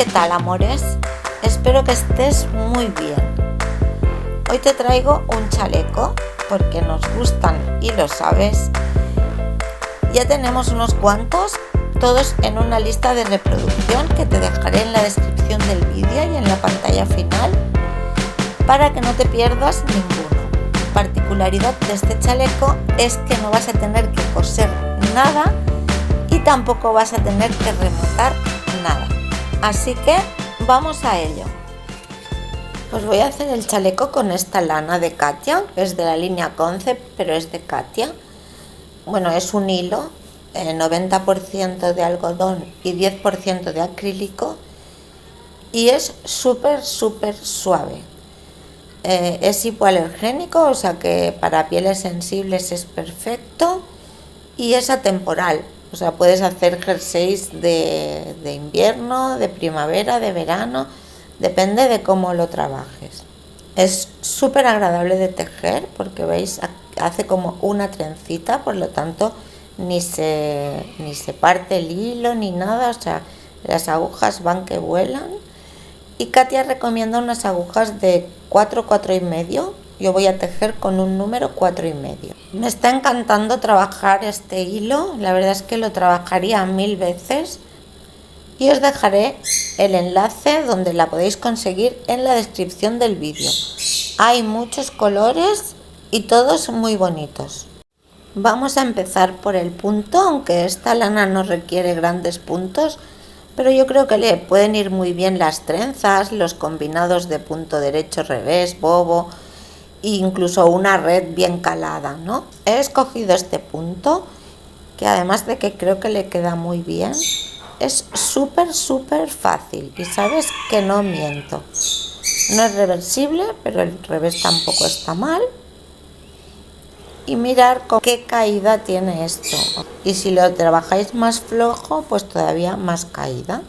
¿Qué tal, amores? Espero que estés muy bien. Hoy te traigo un chaleco porque nos gustan y lo sabes. Ya tenemos unos cuantos, todos en una lista de reproducción que te dejaré en la descripción del vídeo y en la pantalla final para que no te pierdas ninguno. Particularidad de este chaleco es que no vas a tener que coser nada y tampoco vas a tener que rematar nada. Así que vamos a ello. Pues voy a hacer el chaleco con esta lana de Katia, que es de la línea Concept, pero es de Katia. Bueno, es un hilo, 90% de algodón y 10% de acrílico, y es súper suave. Es hipoalergénico, o sea que para pieles sensibles es perfecto, y es atemporal, o sea, puedes hacer jerseys de invierno, de primavera, de verano, depende de cómo lo trabajes. Es súper agradable de tejer porque veis, hace como una trencita, por lo tanto ni se parte el hilo ni nada, o sea, las agujas van que vuelan. Y Katia recomienda unas agujas de 4 y medio. Yo voy a tejer con un número 4 y medio. Me está encantando trabajar este hilo, la verdad es que lo trabajaría 1000 veces. Y os dejaré el enlace donde la podéis conseguir en la descripción del vídeo. Hay muchos colores y todos muy bonitos. Vamos a empezar por el punto, aunque esta lana no requiere grandes puntos, pero yo creo que le pueden ir muy bien las trenzas, los combinados de punto derecho, revés, bobo, e incluso una red bien calada, ¿no? He escogido este punto, que además de que creo que le queda muy bien, es súper fácil y sabes que no miento. No es reversible, pero el revés tampoco está mal. Y mirar con qué caída tiene esto. Y si lo trabajáis más flojo, pues todavía más caída.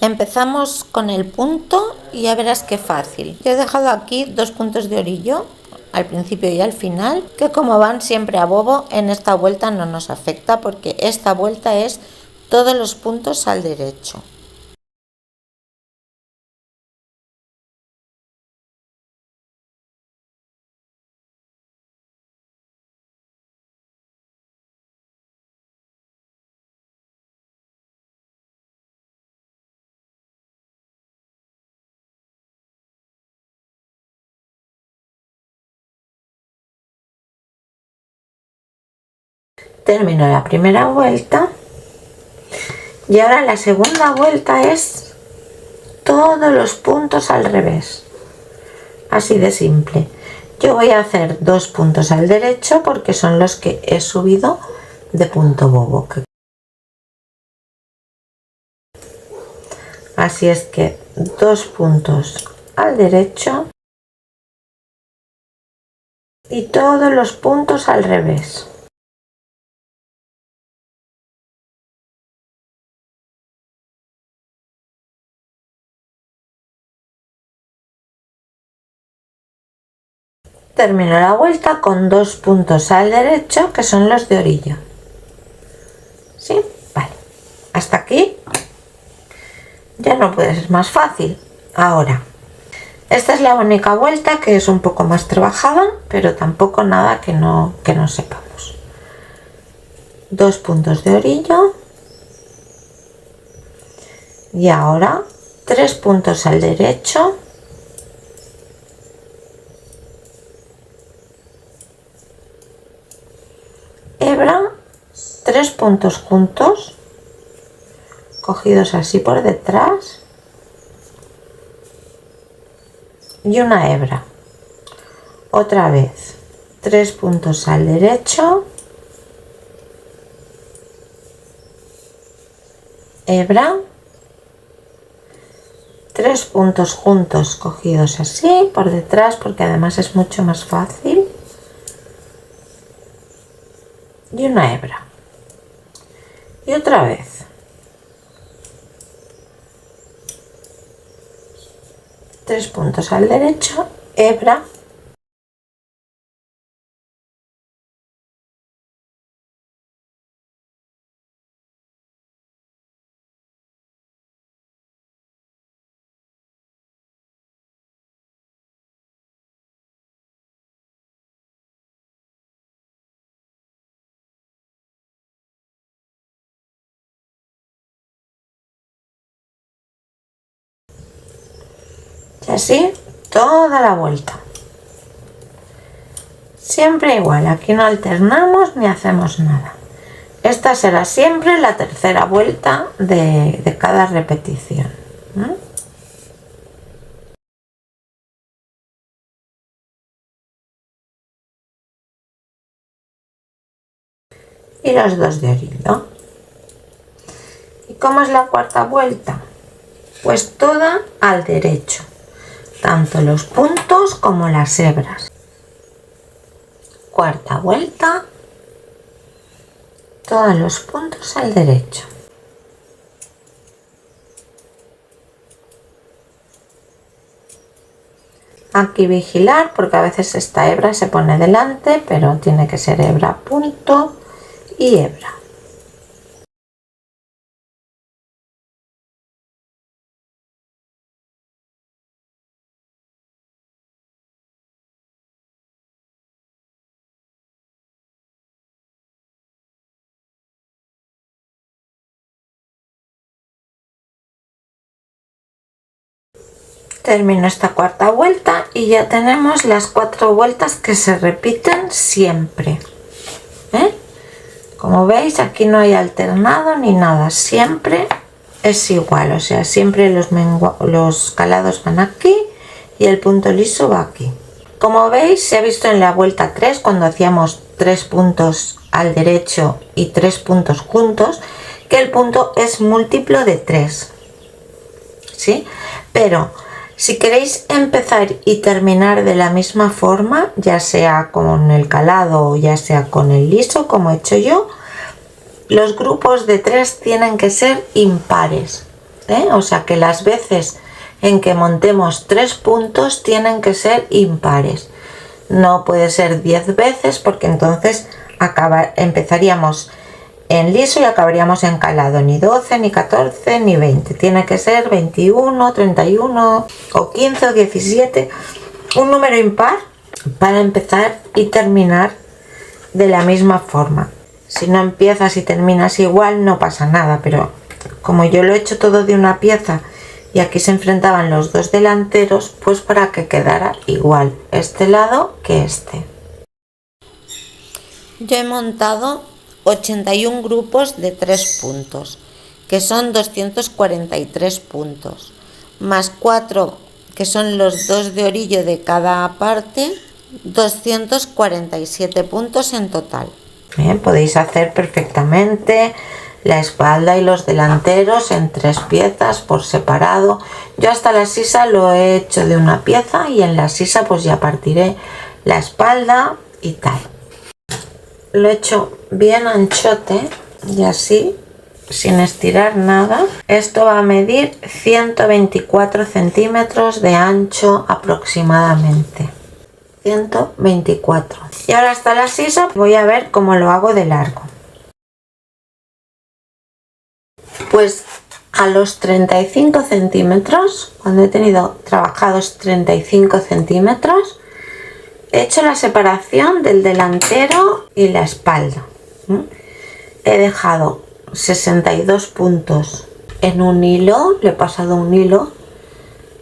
Empezamos con el punto y ya verás qué fácil. Yo he dejado aquí 2 puntos de orillo, al principio y al final, que como van siempre a bobo, en esta vuelta no nos afecta porque esta vuelta es todos los puntos al derecho. Termino la primera vuelta y ahora la segunda vuelta es todos los puntos al revés, así de simple. Yo voy a hacer 2 puntos al derecho porque son los que he subido de punto bobo. Así es que 2 puntos al derecho y todos los puntos al revés. Termino la vuelta con 2 puntos al derecho, que son los de orilla. ¿Sí? Vale. Hasta aquí ya no puede ser más fácil. Ahora, esta es la única vuelta que es un poco más trabajada, pero tampoco nada que no sepamos. 2 puntos de orilla y ahora 3 puntos al derecho, hebra, 3 puntos juntos, cogidos así por detrás, y una hebra. Otra vez 3 puntos al derecho, hebra, 3 puntos juntos cogidos así por detrás porque además es mucho más fácil, y una hebra. Y otra vez 3 puntos al derecho, hebra, así toda la vuelta. Siempre igual, aquí no alternamos ni hacemos nada. Esta será siempre la tercera vuelta de cada repetición. Y los dos de orillo. ¿Y cómo es la cuarta vuelta? Pues toda al derecho, tanto los puntos como las hebras. Cuarta vuelta, todos los puntos al derecho. Aquí vigilar porque a veces esta hebra se pone delante, pero tiene que ser hebra, punto y hebra. Termino esta cuarta vuelta y ya tenemos las 4 vueltas que se repiten siempre. Como veis, aquí no hay alternado ni nada, siempre es igual, o sea, siempre los calados van aquí y el punto liso va aquí. Como veis, se ha visto en la vuelta 3 cuando hacíamos 3 puntos al derecho y 3 puntos juntos, que el punto es múltiplo de 3, ¿sí? Pero si queréis empezar y terminar de la misma forma, ya sea con el calado o ya sea con el liso, como he hecho yo, los grupos de 3 tienen que ser impares, o sea que las veces en que montemos 3 puntos tienen que ser impares. No puede ser 10 veces porque entonces empezaríamos en liso y acabaríamos en calado, ni 12, ni 14, ni 20. Tiene que ser 21, 31 o 15 o 17, un número impar para empezar y terminar de la misma forma. Si no empiezas y terminas igual no pasa nada, pero como yo lo he hecho todo de una pieza y aquí se enfrentaban los dos delanteros, pues para que quedara igual este lado que este. Yo he montado 81 grupos de 3 puntos, que son 243 puntos, más 4 que son los 2 de orillo de cada parte, 247 puntos en total. Bien, podéis hacer perfectamente la espalda y los delanteros en 3 piezas por separado. Yo hasta la sisa lo he hecho de una pieza y en la sisa pues ya partiré la espalda y tal. Lo he hecho bien anchote y así, sin estirar nada. Esto va a medir 124 centímetros de ancho aproximadamente. 124. Y ahora está la sisa, voy a ver cómo lo hago de largo. Pues a los 35 centímetros, cuando he tenido trabajados 35 centímetros, he hecho la separación del delantero y la espalda. He dejado 62 puntos en un hilo, le he pasado un hilo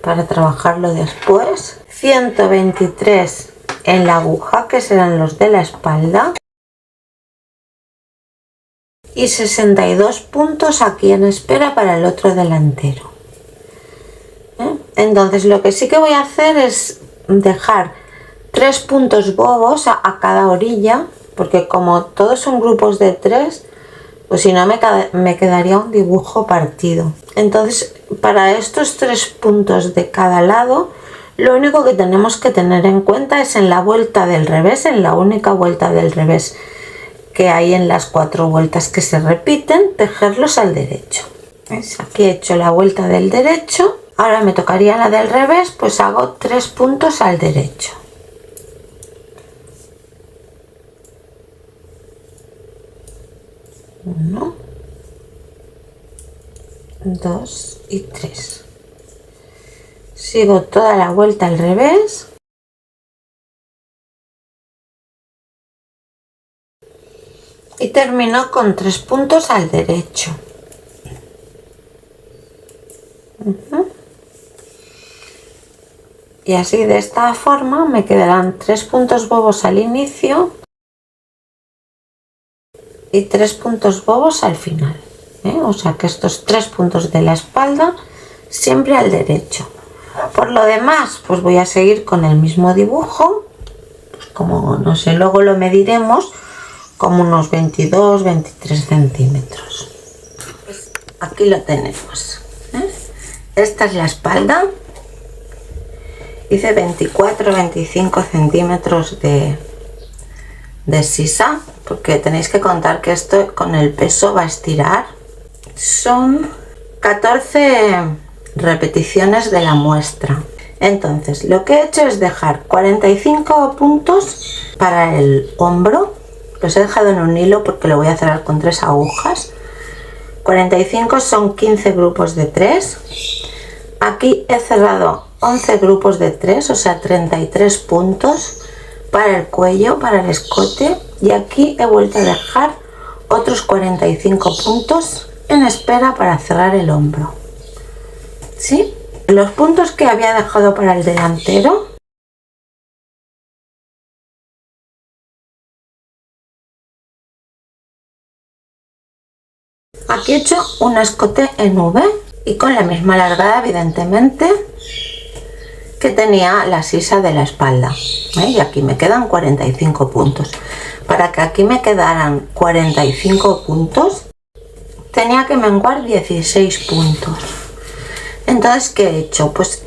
para trabajarlo después. 123 en la aguja, que serán los de la espalda. Y 62 puntos aquí en espera para el otro delantero. Entonces lo que sí que voy a hacer es dejar 3 puntos bobos a cada orilla, porque como todos son grupos de 3, pues si no me quedaría un dibujo partido. Entonces para estos 3 puntos de cada lado, lo único que tenemos que tener en cuenta es en la vuelta del revés, en la única vuelta del revés que hay en las 4 vueltas que se repiten, tejerlos al derecho. ¿Ves? Aquí he hecho la vuelta del derecho, ahora me tocaría la del revés, pues hago 3 puntos al derecho. 1, 2 y 3. Sigo toda la vuelta al revés. Y termino con 3 puntos al derecho. Y así de esta forma me quedarán 3 puntos bobos al inicio y 3 puntos bobos al final, o sea que estos 3 puntos de la espalda siempre al derecho. Por lo demás, pues voy a seguir con el mismo dibujo, pues como no sé, luego lo mediremos, como unos 22-23 centímetros. Pues aquí lo tenemos, esta es la espalda. Hice 24-25 centímetros de sisa, porque tenéis que contar que esto con el peso va a estirar. Son 14 repeticiones de la muestra. Entonces lo que he hecho es dejar 45 puntos para el hombro. Los he dejado en un hilo porque lo voy a cerrar con 3 agujas. 45 son 15 grupos de 3. Aquí he cerrado 11 grupos de 3, o sea 33 puntos para el cuello, para el escote, y aquí he vuelto a dejar otros 45 puntos en espera para cerrar el hombro. ¿Sí? Los puntos que había dejado para el delantero, aquí he hecho un escote en V y con la misma largada evidentemente que tenía la sisa de la espalda, y aquí me quedan 45 puntos. Para que aquí me quedaran 45 puntos tenía que menguar 16 puntos. Entonces, ¿qué he hecho? Pues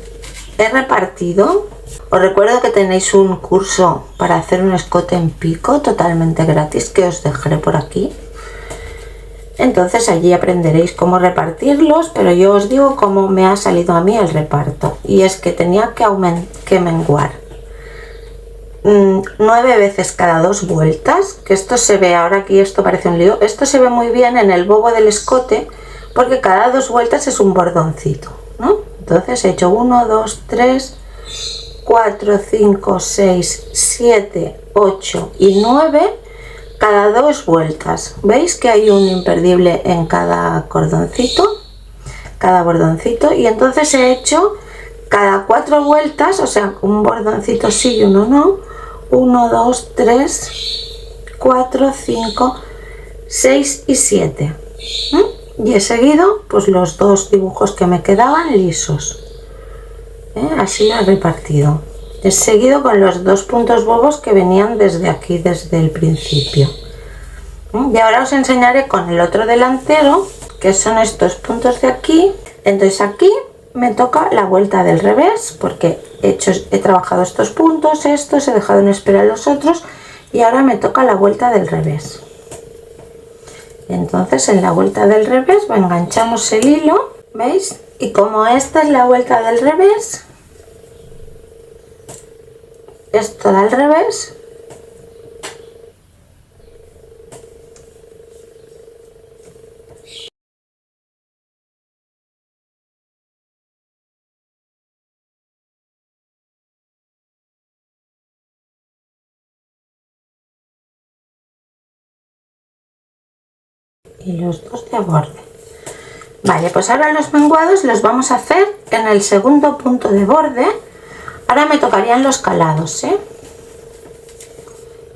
he repartido. Os recuerdo que tenéis un curso para hacer un escote en pico totalmente gratis que os dejaré por aquí. Entonces allí aprenderéis cómo repartirlos, pero yo os digo cómo me ha salido a mí el reparto. Y es que tenía que menguar 9 veces cada 2 vueltas, que esto se ve ahora aquí, esto parece un lío. Esto se ve muy bien en el bobo del escote porque cada 2 vueltas es un bordoncito, ¿no? Entonces he hecho 1, 2, 3, 4, 5, 6, 7, 8 y 9 cada 2 vueltas. ¿Veis que hay un imperdible en cada cordoncito, cada bordoncito? Y entonces he hecho cada 4 vueltas, o sea, un bordoncito sí y uno no. 1, 2, 3, 4, 5, 6 y 7. Y he seguido pues los 2 dibujos que me quedaban lisos. Así lo he repartido. He seguido con los 2 puntos bobos que venían desde aquí, desde el principio. Y ahora os enseñaré con el otro delantero, que son estos puntos de aquí. Entonces aquí me toca la vuelta del revés, porque he trabajado estos puntos, estos, he dejado en espera los otros, y ahora me toca la vuelta del revés. Entonces en la vuelta del revés enganchamos el hilo, ¿veis? Y como esta es la vuelta del revés, es toda al revés, y los 2 de borde. Vale, pues ahora los menguados los vamos a hacer en el segundo punto de borde. Ahora me tocarían los calados,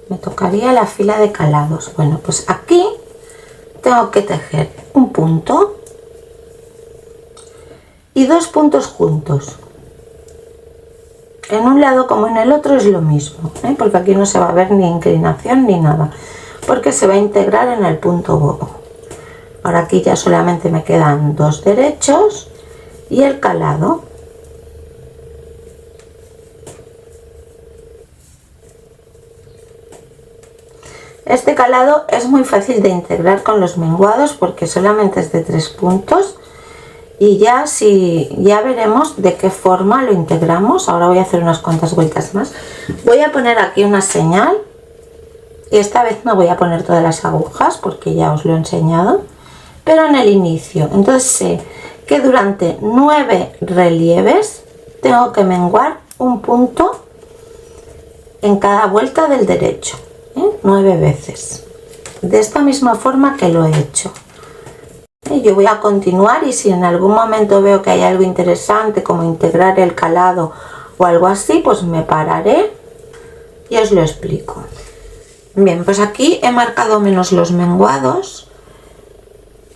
me tocaría la fila de calados. Bueno, pues aquí tengo que tejer un punto y 2 puntos juntos. En un lado como en el otro es lo mismo, porque aquí no se va a ver ni inclinación ni nada, porque se va a integrar en el punto bobo. Ahora aquí ya solamente me quedan 2 derechos y el calado. Este calado es muy fácil de integrar con los menguados porque solamente es de 3 puntos, y ya veremos de qué forma lo integramos. Ahora voy a hacer unas cuantas vueltas más. Voy a poner aquí una señal y esta vez no voy a poner todas las agujas porque ya os lo he enseñado, pero en el inicio. Entonces sé que durante 9 relieves tengo que menguar un punto en cada vuelta del derecho, 9 veces, de esta misma forma que lo he hecho. Yo voy a continuar, y si en algún momento veo que hay algo interesante como integrar el calado o algo así, pues me pararé y os lo explico. Bien, pues aquí he marcado menos los menguados,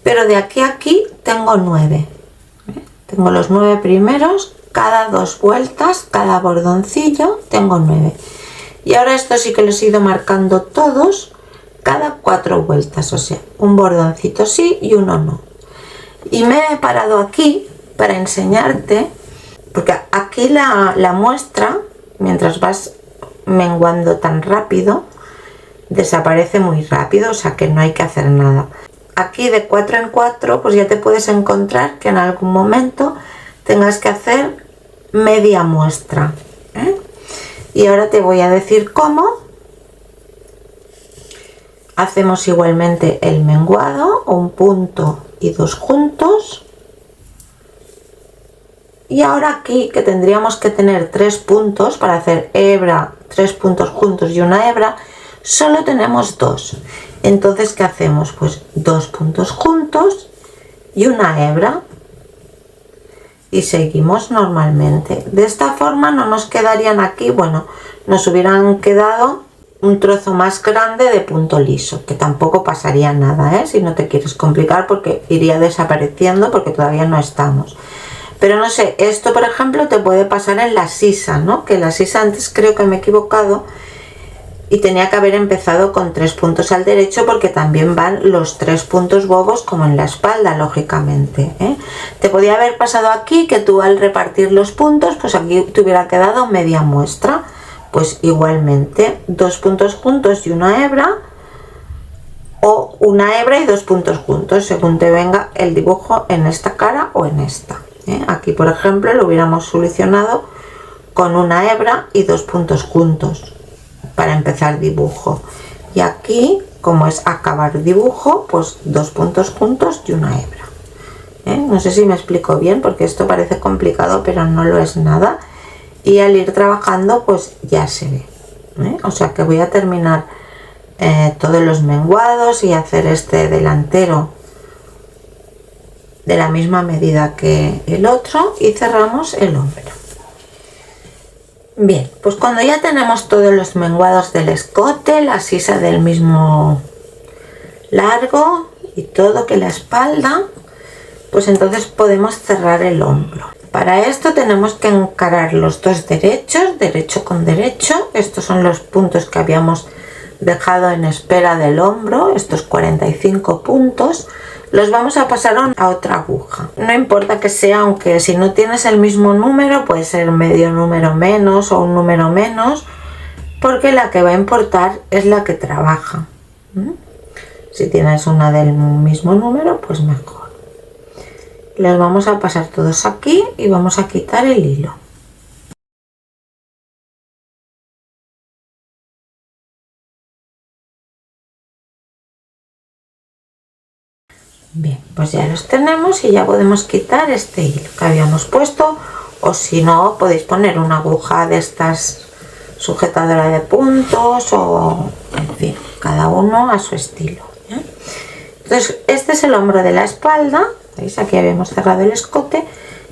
pero de aquí a aquí tengo 9. Tengo los 9 primeros, cada 2 vueltas, cada bordoncillo tengo 9. Y ahora esto sí que los he ido marcando todos cada 4 vueltas, o sea, un bordoncito sí y uno no. Y me he parado aquí para enseñarte, porque aquí la muestra, mientras vas menguando tan rápido, desaparece muy rápido, o sea que no hay que hacer nada. Aquí de 4 en 4 pues ya te puedes encontrar que en algún momento tengas que hacer media muestra, ¿eh? Y ahora te voy a decir cómo. Hacemos igualmente el menguado, un punto y 2 juntos. Y ahora aquí, que tendríamos que tener 3 puntos para hacer hebra, 3 puntos juntos y una hebra, solo tenemos 2. Entonces, ¿qué hacemos? Pues 2 puntos juntos y una hebra. Y seguimos normalmente. De esta forma no nos quedarían aquí, bueno, nos hubieran quedado un trozo más grande de punto liso, que tampoco pasaría nada, ¿eh? Si no te quieres complicar, porque iría desapareciendo porque todavía no estamos. Pero no sé, esto por ejemplo te puede pasar en la sisa, ¿no? Que en la sisa antes creo que me he equivocado y tenía que haber empezado con 3 puntos al derecho, porque también van los 3 puntos bobos como en la espalda, lógicamente, ¿eh? Te podía haber pasado aquí que tú al repartir los puntos, pues aquí te hubiera quedado media muestra. Pues igualmente 2 puntos juntos y una hebra, o una hebra y 2 puntos juntos, según te venga el dibujo en esta cara o en esta, ¿eh? Aquí por ejemplo lo hubiéramos solucionado con una hebra y 2 puntos juntos para empezar dibujo, y aquí, como es acabar dibujo, pues 2 puntos juntos y una hebra, ¿eh? No sé si me explico bien, porque esto parece complicado pero no lo es nada. Y al ir trabajando pues ya se ve, ¿eh? O sea que voy a terminar todos los menguados y hacer este delantero de la misma medida que el otro, y cerramos el hombro. Bien, pues cuando ya tenemos todos los menguados del escote, la sisa del mismo largo y todo que la espalda, pues entonces podemos cerrar el hombro. Para esto tenemos que encarar los dos derechos, derecho con derecho. Estos son los puntos que habíamos dejado en espera del hombro, estos 45 puntos. Los vamos a pasar a otra aguja. No importa que sea, aunque si no tienes el mismo número, puede ser medio número menos o un número menos, porque la que va a importar es la que trabaja. Si tienes una del mismo número, pues mejor. Los vamos a pasar todos aquí y vamos a quitar el hilo. Bien, pues ya los tenemos y ya podemos quitar este hilo que habíamos puesto, o si no podéis poner una aguja de estas sujetadora de puntos, o en fin, cada uno a su estilo, ¿eh? Entonces este es el hombro de la espalda. ¿Veis? Aquí habíamos cerrado el escote,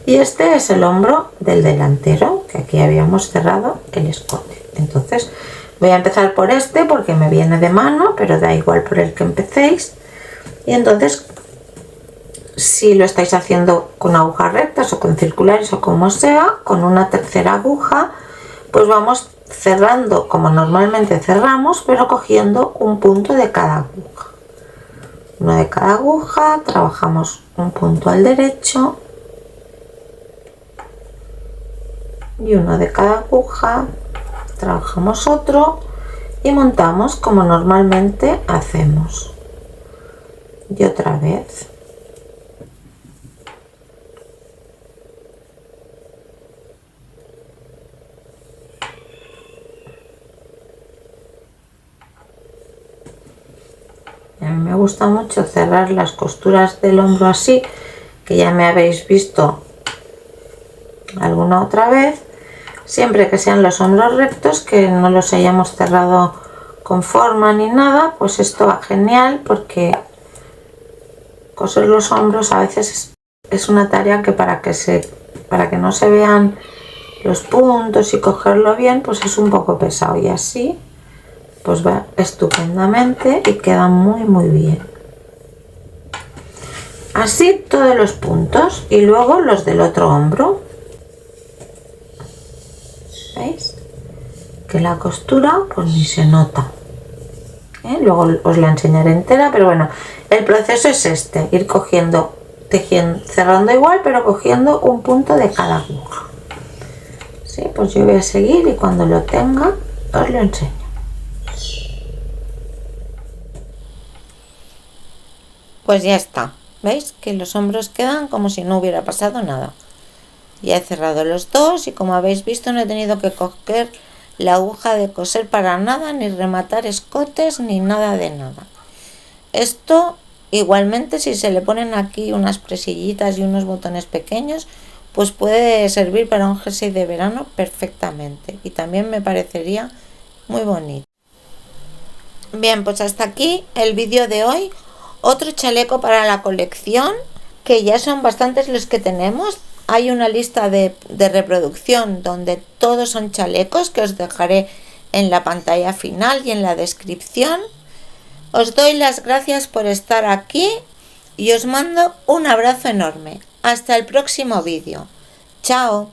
y este es el hombro del delantero, que aquí habíamos cerrado el escote. Entonces voy a empezar por este porque me viene de mano, pero da igual por el que empecéis. Y entonces, si lo estáis haciendo con agujas rectas o con circulares o como sea, con una tercera aguja, pues vamos cerrando como normalmente cerramos, pero cogiendo un punto de cada aguja. Uno de cada aguja, trabajamos un punto al derecho y uno de cada aguja, trabajamos otro y montamos como normalmente hacemos. Y otra vez. A mí me gusta mucho cerrar las costuras del hombro así, que ya me habéis visto alguna otra vez, siempre que sean los hombros rectos, que no los hayamos cerrado con forma ni nada. Pues esto va genial, porque coser los hombros a veces es una tarea que para que no se vean los puntos y cogerlo bien, pues es un poco pesado, y así pues va estupendamente y queda muy bien. Así todos los puntos y luego los del otro hombro. ¿Veis? Que la costura pues ni se nota. Luego os la enseñaré entera, pero bueno, el proceso es este: ir cogiendo, tejiendo, cerrando igual, pero cogiendo un punto de cada aguja. Sí, pues yo voy a seguir y cuando lo tenga os lo enseño. Pues ya está. ¿Veis? Que los hombros quedan como si no hubiera pasado nada. Ya he cerrado los dos y como habéis visto no he tenido que coger la aguja de coser para nada, ni rematar escotes, ni nada de nada. Esto igualmente, si se le ponen aquí unas presillitas y unos botones pequeños, pues puede servir para un jersey de verano perfectamente, y también me parecería muy bonito. Bien, pues hasta aquí el vídeo de hoy. Otro chaleco para la colección, que ya son bastantes los que tenemos. Hay una lista de reproducción donde todos son chalecos, que os dejaré en la pantalla final y en la descripción. Os doy las gracias por estar aquí y os mando un abrazo enorme. Hasta el próximo vídeo. Chao.